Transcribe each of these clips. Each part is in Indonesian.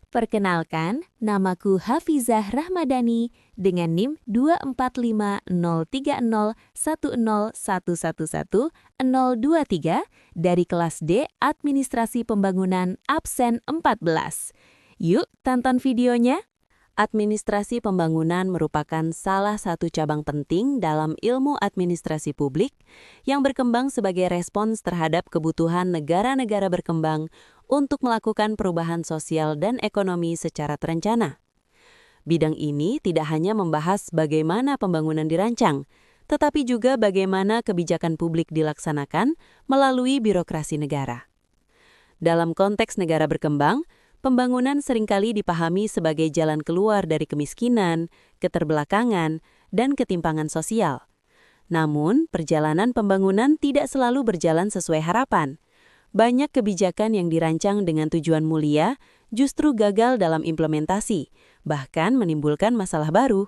Perkenalkan, namaku Hafizah Rahmadani dengan NIM 2450301011123 dari kelas D Administrasi Pembangunan absen 14. Yuk, tonton videonya. Administrasi pembangunan merupakan salah satu cabang penting dalam ilmu administrasi publik yang berkembang sebagai respons terhadap kebutuhan negara-negara berkembang untuk melakukan perubahan sosial dan ekonomi secara terencana. Bidang ini tidak hanya membahas bagaimana pembangunan dirancang, tetapi juga bagaimana kebijakan publik dilaksanakan melalui birokrasi negara. Dalam konteks negara berkembang, pembangunan seringkali dipahami sebagai jalan keluar dari kemiskinan, keterbelakangan, dan ketimpangan sosial. Namun, perjalanan pembangunan tidak selalu berjalan sesuai harapan. Banyak kebijakan yang dirancang dengan tujuan mulia justru gagal dalam implementasi, bahkan menimbulkan masalah baru.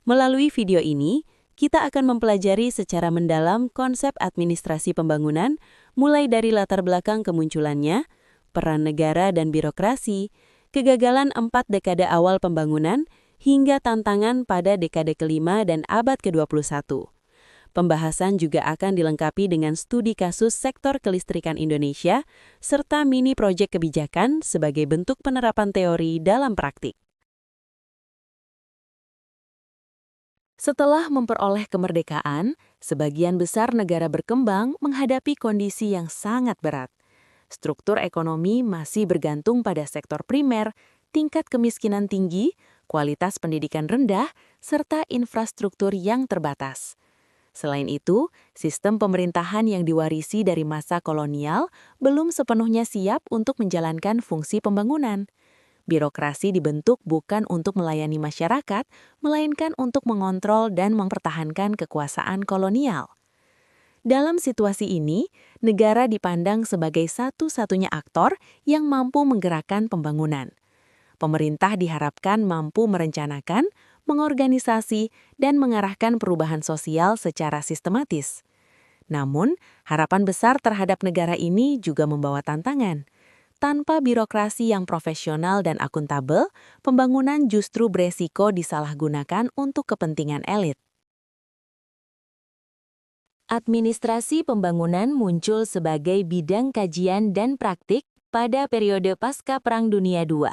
Melalui video ini, kita akan mempelajari secara mendalam konsep administrasi pembangunan, mulai dari latar belakang kemunculannya, peran negara dan birokrasi, kegagalan 4 dekade awal pembangunan, hingga tantangan pada dekade kelima dan abad ke-21. Pembahasan juga akan dilengkapi dengan studi kasus sektor kelistrikan Indonesia, serta mini proyek kebijakan sebagai bentuk penerapan teori dalam praktik. Setelah memperoleh kemerdekaan, sebagian besar negara berkembang menghadapi kondisi yang sangat berat. Struktur ekonomi masih bergantung pada sektor primer, tingkat kemiskinan tinggi, kualitas pendidikan rendah, serta infrastruktur yang terbatas. Selain itu, sistem pemerintahan yang diwarisi dari masa kolonial belum sepenuhnya siap untuk menjalankan fungsi pembangunan. Birokrasi dibentuk bukan untuk melayani masyarakat, melainkan untuk mengontrol dan mempertahankan kekuasaan kolonial. Dalam situasi ini, negara dipandang sebagai satu-satunya aktor yang mampu menggerakkan pembangunan. Pemerintah diharapkan mampu merencanakan, mengorganisasi, dan mengarahkan perubahan sosial secara sistematis. Namun, harapan besar terhadap negara ini juga membawa tantangan. Tanpa birokrasi yang profesional dan akuntabel, pembangunan justru beresiko disalahgunakan untuk kepentingan elit. Administrasi pembangunan muncul sebagai bidang kajian dan praktik pada periode pasca Perang Dunia II.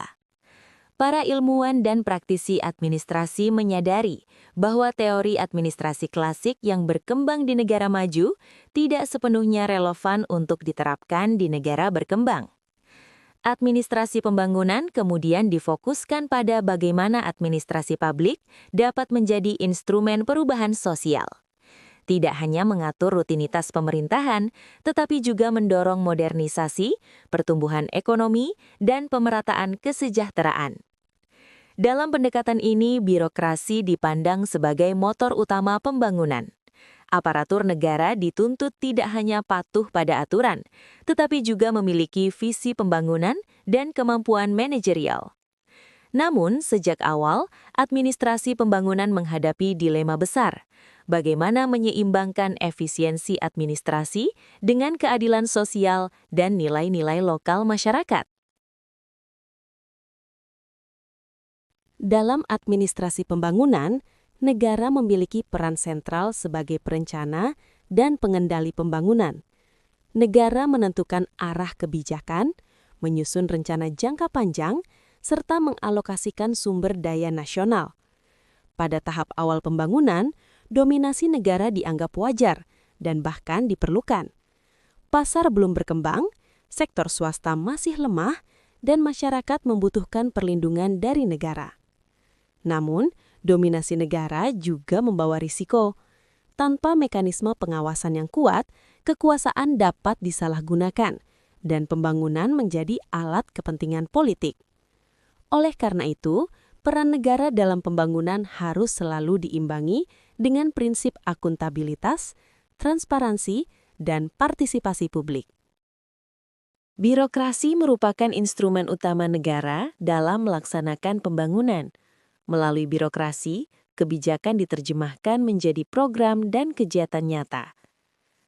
Para ilmuwan dan praktisi administrasi menyadari bahwa teori administrasi klasik yang berkembang di negara maju tidak sepenuhnya relevan untuk diterapkan di negara berkembang. Administrasi pembangunan kemudian difokuskan pada bagaimana administrasi publik dapat menjadi instrumen perubahan sosial. Tidak hanya mengatur rutinitas pemerintahan, tetapi juga mendorong modernisasi, pertumbuhan ekonomi, dan pemerataan kesejahteraan. Dalam pendekatan ini, birokrasi dipandang sebagai motor utama pembangunan. Aparatur negara dituntut tidak hanya patuh pada aturan, tetapi juga memiliki visi pembangunan dan kemampuan manajerial. Namun, sejak awal, administrasi pembangunan menghadapi dilema besar. Bagaimana menyeimbangkan efisiensi administrasi dengan keadilan sosial dan nilai-nilai lokal masyarakat? Dalam administrasi pembangunan, negara memiliki peran sentral sebagai perencana dan pengendali pembangunan. Negara menentukan arah kebijakan, menyusun rencana jangka panjang, serta mengalokasikan sumber daya nasional. Pada tahap awal pembangunan, dominasi negara dianggap wajar dan bahkan diperlukan. Pasar belum berkembang, sektor swasta masih lemah, dan masyarakat membutuhkan perlindungan dari negara. Namun, dominasi negara juga membawa risiko. Tanpa mekanisme pengawasan yang kuat, kekuasaan dapat disalahgunakan, dan pembangunan menjadi alat kepentingan politik. Oleh karena itu, peran negara dalam pembangunan harus selalu diimbangi dengan prinsip akuntabilitas, transparansi, dan partisipasi publik. Birokrasi merupakan instrumen utama negara dalam melaksanakan pembangunan. Melalui birokrasi, kebijakan diterjemahkan menjadi program dan kegiatan nyata.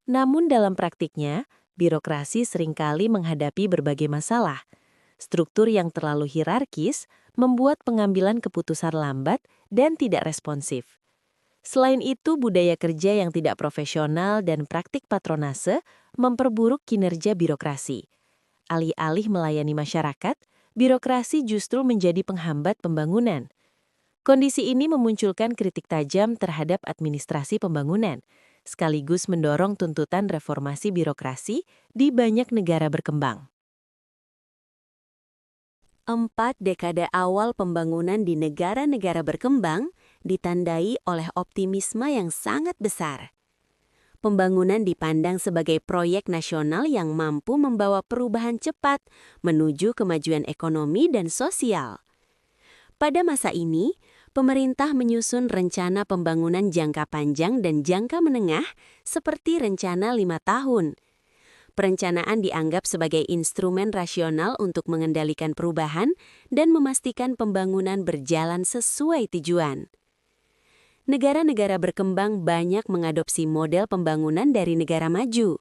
Namun dalam praktiknya, birokrasi seringkali menghadapi berbagai masalah. Struktur yang terlalu hierarkis membuat pengambilan keputusan lambat dan tidak responsif. Selain itu, budaya kerja yang tidak profesional dan praktik patronase memperburuk kinerja birokrasi. Alih-alih melayani masyarakat, birokrasi justru menjadi penghambat pembangunan. Kondisi ini memunculkan kritik tajam terhadap administrasi pembangunan, sekaligus mendorong tuntutan reformasi birokrasi di banyak negara berkembang. 4 dekade awal pembangunan di negara-negara berkembang ditandai oleh optimisme yang sangat besar. Pembangunan dipandang sebagai proyek nasional yang mampu membawa perubahan cepat menuju kemajuan ekonomi dan sosial. Pada masa ini, pemerintah menyusun rencana pembangunan jangka panjang dan jangka menengah seperti rencana 5 tahun. Perencanaan dianggap sebagai instrumen rasional untuk mengendalikan perubahan dan memastikan pembangunan berjalan sesuai tujuan. Negara-negara berkembang banyak mengadopsi model pembangunan dari negara maju.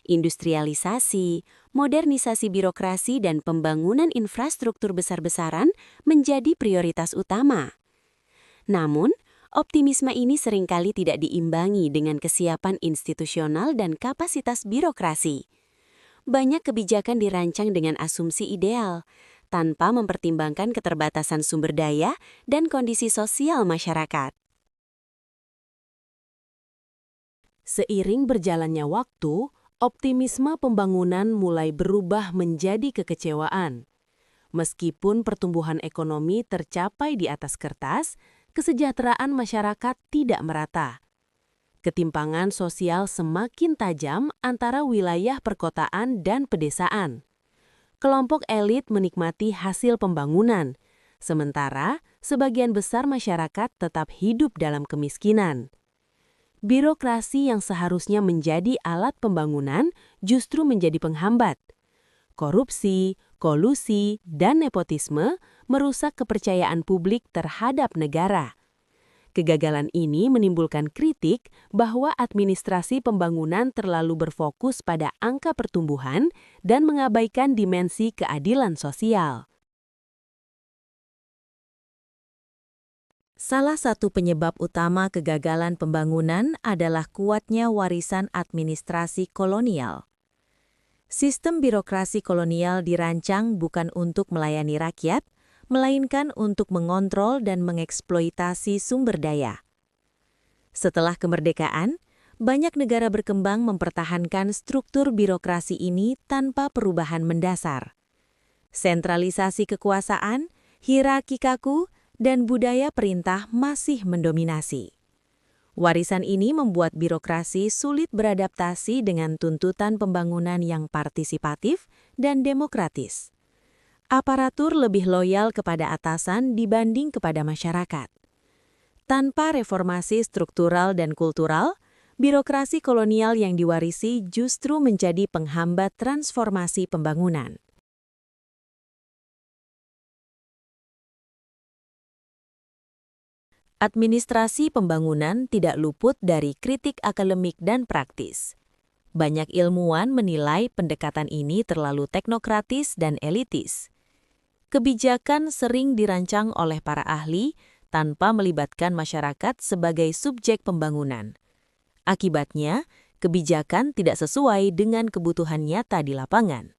Industrialisasi, modernisasi birokrasi, dan pembangunan infrastruktur besar-besaran menjadi prioritas utama. Namun, optimisme ini seringkali tidak diimbangi dengan kesiapan institusional dan kapasitas birokrasi. Banyak kebijakan dirancang dengan asumsi ideal, tanpa mempertimbangkan keterbatasan sumber daya dan kondisi sosial masyarakat. Seiring berjalannya waktu, optimisme pembangunan mulai berubah menjadi kekecewaan. Meskipun pertumbuhan ekonomi tercapai di atas kertas, kesejahteraan masyarakat tidak merata. Ketimpangan sosial semakin tajam antara wilayah perkotaan dan pedesaan. Kelompok elit menikmati hasil pembangunan, sementara sebagian besar masyarakat tetap hidup dalam kemiskinan. Birokrasi yang seharusnya menjadi alat pembangunan justru menjadi penghambat. Korupsi, kolusi, dan nepotisme merusak kepercayaan publik terhadap negara. Kegagalan ini menimbulkan kritik bahwa administrasi pembangunan terlalu berfokus pada angka pertumbuhan dan mengabaikan dimensi keadilan sosial. Salah satu penyebab utama kegagalan pembangunan adalah kuatnya warisan administrasi kolonial. Sistem birokrasi kolonial dirancang bukan untuk melayani rakyat, melainkan untuk mengontrol dan mengeksploitasi sumber daya. Setelah kemerdekaan, banyak negara berkembang mempertahankan struktur birokrasi ini tanpa perubahan mendasar. Sentralisasi kekuasaan, hierarki kaku, dan budaya perintah masih mendominasi. Warisan ini membuat birokrasi sulit beradaptasi dengan tuntutan pembangunan yang partisipatif dan demokratis. Aparatur lebih loyal kepada atasan dibanding kepada masyarakat. Tanpa reformasi struktural dan kultural, birokrasi kolonial yang diwarisi justru menjadi penghambat transformasi pembangunan. Administrasi pembangunan tidak luput dari kritik akademik dan praktis. Banyak ilmuwan menilai pendekatan ini terlalu teknokratis dan elitis. Kebijakan sering dirancang oleh para ahli tanpa melibatkan masyarakat sebagai subjek pembangunan. Akibatnya, kebijakan tidak sesuai dengan kebutuhan nyata di lapangan.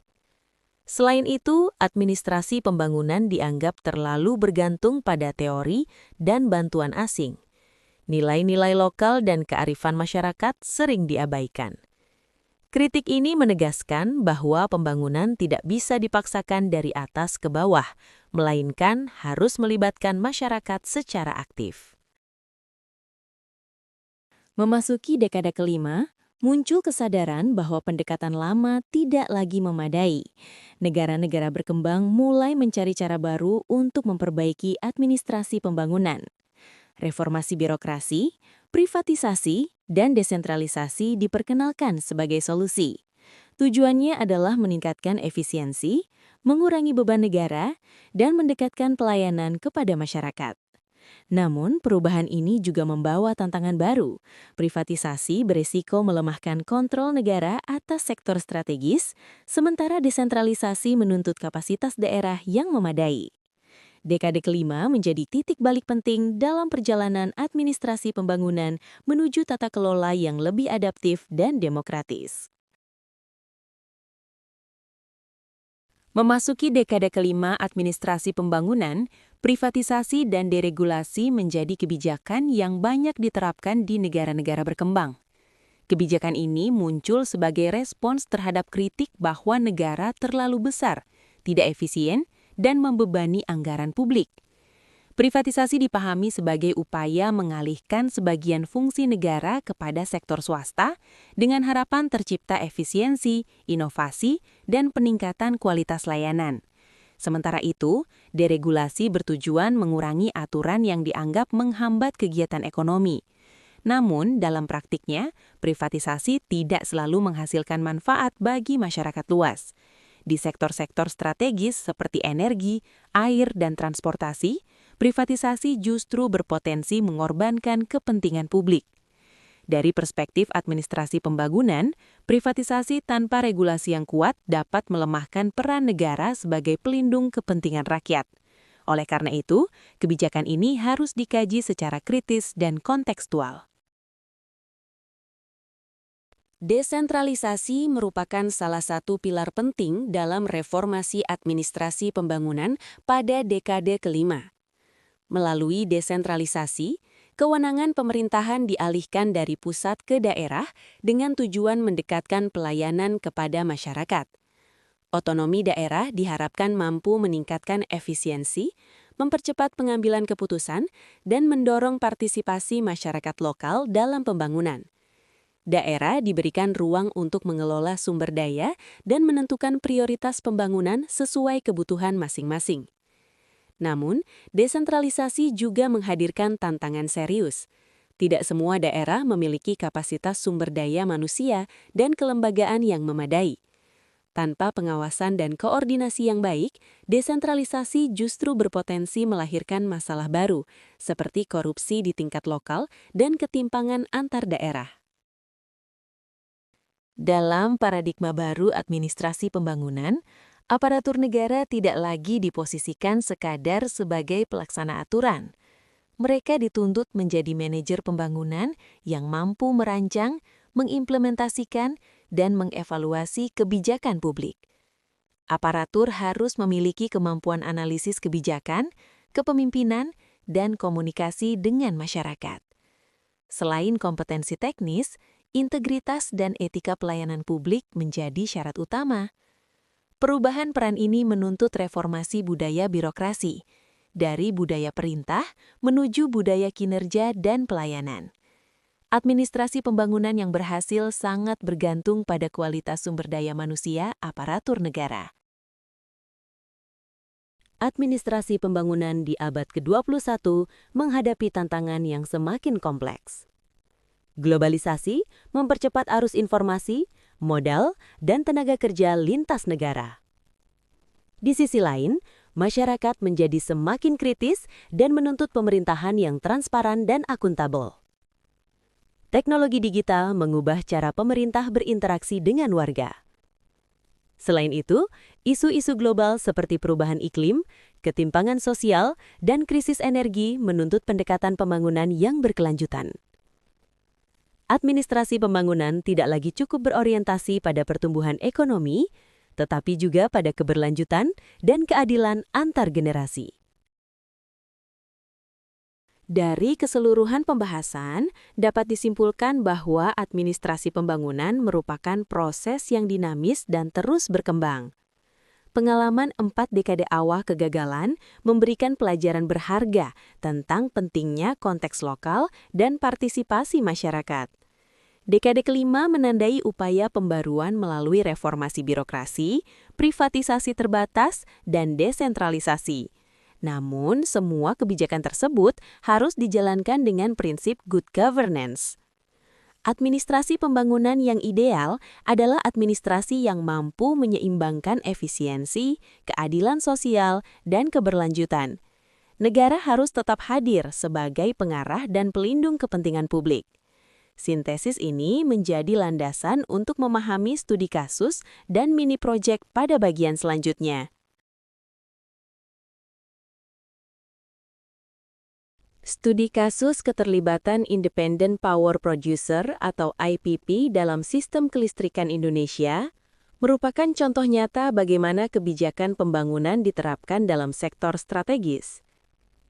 Selain itu, administrasi pembangunan dianggap terlalu bergantung pada teori dan bantuan asing. Nilai-nilai lokal dan kearifan masyarakat sering diabaikan. Kritik ini menegaskan bahwa pembangunan tidak bisa dipaksakan dari atas ke bawah, melainkan harus melibatkan masyarakat secara aktif. Memasuki dekade kelima, muncul kesadaran bahwa pendekatan lama tidak lagi memadai. Negara-negara berkembang mulai mencari cara baru untuk memperbaiki administrasi pembangunan. Reformasi birokrasi, privatisasi, dan desentralisasi diperkenalkan sebagai solusi. Tujuannya adalah meningkatkan efisiensi, mengurangi beban negara, dan mendekatkan pelayanan kepada masyarakat. Namun, perubahan ini juga membawa tantangan baru. Privatisasi beresiko melemahkan kontrol negara atas sektor strategis, sementara desentralisasi menuntut kapasitas daerah yang memadai. Dekade kelima menjadi titik balik penting dalam perjalanan administrasi pembangunan menuju tata kelola yang lebih adaptif dan demokratis. Memasuki dekade kelima administrasi pembangunan, privatisasi dan deregulasi menjadi kebijakan yang banyak diterapkan di negara-negara berkembang. Kebijakan ini muncul sebagai respons terhadap kritik bahwa negara terlalu besar, tidak efisien, dan membebani anggaran publik. Privatisasi dipahami sebagai upaya mengalihkan sebagian fungsi negara kepada sektor swasta dengan harapan tercipta efisiensi, inovasi, dan peningkatan kualitas layanan. Sementara itu, deregulasi bertujuan mengurangi aturan yang dianggap menghambat kegiatan ekonomi. Namun, dalam praktiknya, privatisasi tidak selalu menghasilkan manfaat bagi masyarakat luas. Di sektor-sektor strategis seperti energi, air, dan transportasi, privatisasi justru berpotensi mengorbankan kepentingan publik. Dari perspektif administrasi pembangunan, privatisasi tanpa regulasi yang kuat dapat melemahkan peran negara sebagai pelindung kepentingan rakyat. Oleh karena itu, kebijakan ini harus dikaji secara kritis dan kontekstual. Desentralisasi merupakan salah satu pilar penting dalam reformasi administrasi pembangunan pada dekade kelima. Melalui desentralisasi, kewenangan pemerintahan dialihkan dari pusat ke daerah dengan tujuan mendekatkan pelayanan kepada masyarakat. Otonomi daerah diharapkan mampu meningkatkan efisiensi, mempercepat pengambilan keputusan, dan mendorong partisipasi masyarakat lokal dalam pembangunan. Daerah diberikan ruang untuk mengelola sumber daya dan menentukan prioritas pembangunan sesuai kebutuhan masing-masing. Namun, desentralisasi juga menghadirkan tantangan serius. Tidak semua daerah memiliki kapasitas sumber daya manusia dan kelembagaan yang memadai. Tanpa pengawasan dan koordinasi yang baik, desentralisasi justru berpotensi melahirkan masalah baru, seperti korupsi di tingkat lokal dan ketimpangan antar daerah. Dalam paradigma baru administrasi pembangunan, aparatur negara tidak lagi diposisikan sekadar sebagai pelaksana aturan. Mereka dituntut menjadi manajer pembangunan yang mampu merancang, mengimplementasikan, dan mengevaluasi kebijakan publik. Aparatur harus memiliki kemampuan analisis kebijakan, kepemimpinan, dan komunikasi dengan masyarakat. Selain kompetensi teknis, integritas dan etika pelayanan publik menjadi syarat utama. Perubahan peran ini menuntut reformasi budaya birokrasi, dari budaya perintah menuju budaya kinerja dan pelayanan. Administrasi pembangunan yang berhasil sangat bergantung pada kualitas sumber daya manusia aparatur negara. Administrasi pembangunan di abad ke-21 menghadapi tantangan yang semakin kompleks. Globalisasi mempercepat arus informasi, modal, dan tenaga kerja lintas negara. Di sisi lain, masyarakat menjadi semakin kritis dan menuntut pemerintahan yang transparan dan akuntabel. Teknologi digital mengubah cara pemerintah berinteraksi dengan warga. Selain itu, isu-isu global seperti perubahan iklim, ketimpangan sosial, dan krisis energi menuntut pendekatan pembangunan yang berkelanjutan. Administrasi pembangunan tidak lagi cukup berorientasi pada pertumbuhan ekonomi, tetapi juga pada keberlanjutan dan keadilan antar generasi. Dari keseluruhan pembahasan, dapat disimpulkan bahwa administrasi pembangunan merupakan proses yang dinamis dan terus berkembang. Pengalaman 4 dekade awal kegagalan memberikan pelajaran berharga tentang pentingnya konteks lokal dan partisipasi masyarakat. Dekade kelima menandai upaya pembaruan melalui reformasi birokrasi, privatisasi terbatas, dan desentralisasi. Namun, semua kebijakan tersebut harus dijalankan dengan prinsip good governance. Administrasi pembangunan yang ideal adalah administrasi yang mampu menyeimbangkan efisiensi, keadilan sosial, dan keberlanjutan. negara harus tetap hadir sebagai pengarah dan pelindung kepentingan publik. Sintesis ini menjadi landasan untuk memahami studi kasus dan mini project pada bagian selanjutnya. Studi kasus keterlibatan Independent Power Producer atau IPP dalam sistem kelistrikan Indonesia merupakan contoh nyata bagaimana kebijakan pembangunan diterapkan dalam sektor strategis.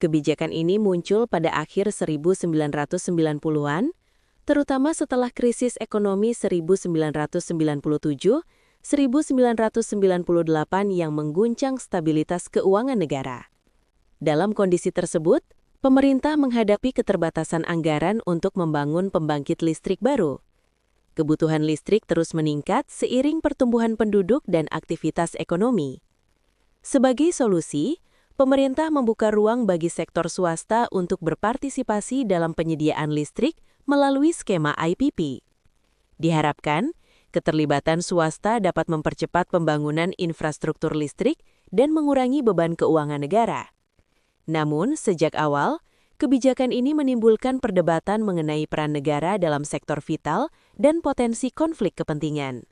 Kebijakan ini muncul pada akhir 1990-an, terutama setelah krisis ekonomi 1997-1998 yang mengguncang stabilitas keuangan negara. Dalam kondisi tersebut, pemerintah menghadapi keterbatasan anggaran untuk membangun pembangkit listrik baru. Kebutuhan listrik terus meningkat seiring pertumbuhan penduduk dan aktivitas ekonomi. Sebagai solusi, pemerintah membuka ruang bagi sektor swasta untuk berpartisipasi dalam penyediaan listrik melalui skema IPP. Diharapkan, keterlibatan swasta dapat mempercepat pembangunan infrastruktur listrik dan mengurangi beban keuangan negara. Namun, sejak awal, kebijakan ini menimbulkan perdebatan mengenai peran negara dalam sektor vital dan potensi konflik kepentingan.